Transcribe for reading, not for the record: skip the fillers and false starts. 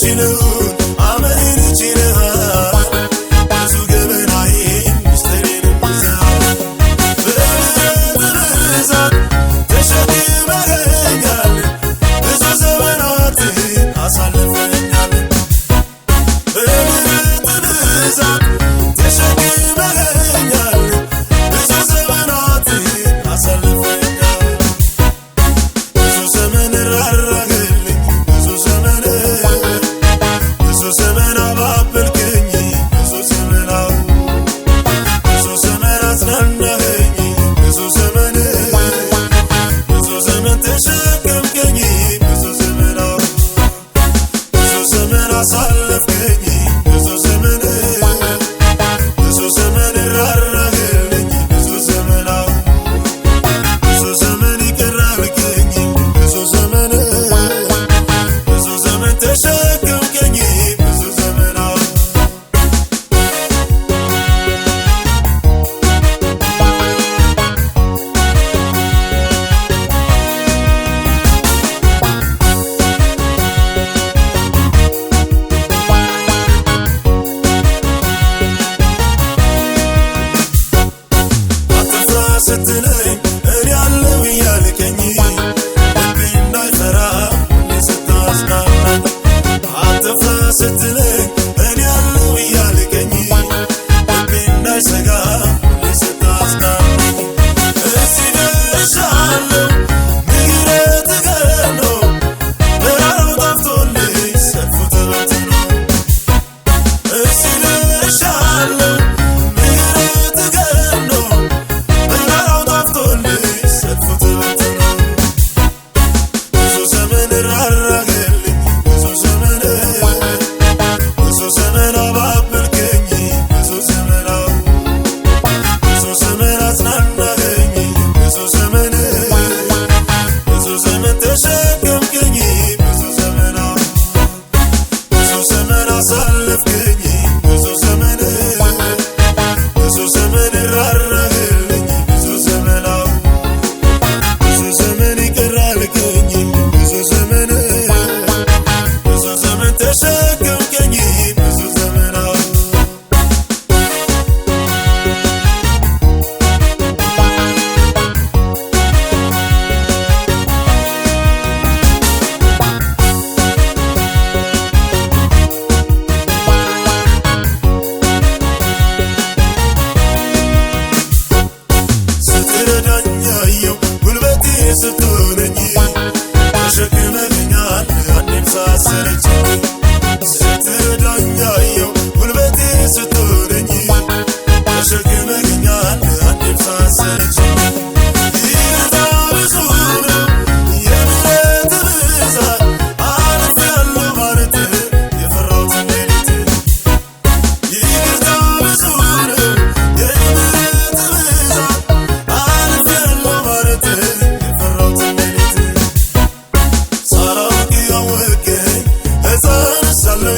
የሚችለውን አመኔን ይችልሃል ብዙ ገበናዬን ምስጢሬን ይዘሃል በምሕረት ብዛት ተሸክመኸኛል ብዙ ዘመናትን አሳልፈኛል በምሕረት ብዛት ተሸክመኸኛል ብዙ ዘመናትን አሳልፈኛል ብዙ ዘመን ራራህልኝ ብዙ ዘመን አባበልከኝ ብዙ ዘመን አጽናናኸኝ ብዙ ዘመን ተሸከምከኝ ብዙ ዘመን አሳለፍከኝ ብዙ ዘመን ራራህልኝ ብዙ ዘመን ይቅር አልከኝ ብዙ ዘመን ተሸከምከኝ ብዙ ዘመን ስትለኝ እኔ አለሁ እያልከኝ ልቤ እንዳይፈራ ሁሌ ስታጽናናኝ አትፍራ ስትለኝ እኔ አለሁ እያልከኝ ልቤ እንዳይሰጋ ሁሌ ስታጽናናኝ እዚህ ደርሻለሁ ምሕረትህ ገኖ በረሃው ጠፍቶልኝ ሰልፉ ተበትኖ እዚህ ደርሻለሁ ምሕረትህ ገኖ ብዙ ዘመን ራራህልኝ ብዙ ዘመን አባበልከኝ ብዙ ዘመን አጽናናኸኝ ብዙ ዘመን ተሸከምከኝ ብዙ ዘመን አሳለፍከኝ ብዙ ዘመን ራራህልኝ ብዙ ዘመን ይቅር አልከኝ ብዙ ዘመን ተሸከምከኝ ብዙ ዘመን ስትረዳኝ አየሁ ጉልበቴ ስትሆነኝ ተሸክመኸኛል አንዴም ሳትሰለቸኝ ስትረዳኝ አየሁ ጉልበቴ ስትሆነኝ ተሸክመኸኛል አንዴም ሳትሰለቸኝ ይቅርታ ብዙ ነው የምሕረትህ ብዛት አልፌአለሁ ማለትህ የፈራሁትን ሌሊት ይቅርታ ብዙ ነው የምሕረትህ ብዛት አልፌአለሁ ማለትህ የፈራሁትን ሌሊት ሳላውቅ ያወቅኸኝ ሕፃን ሳለሁ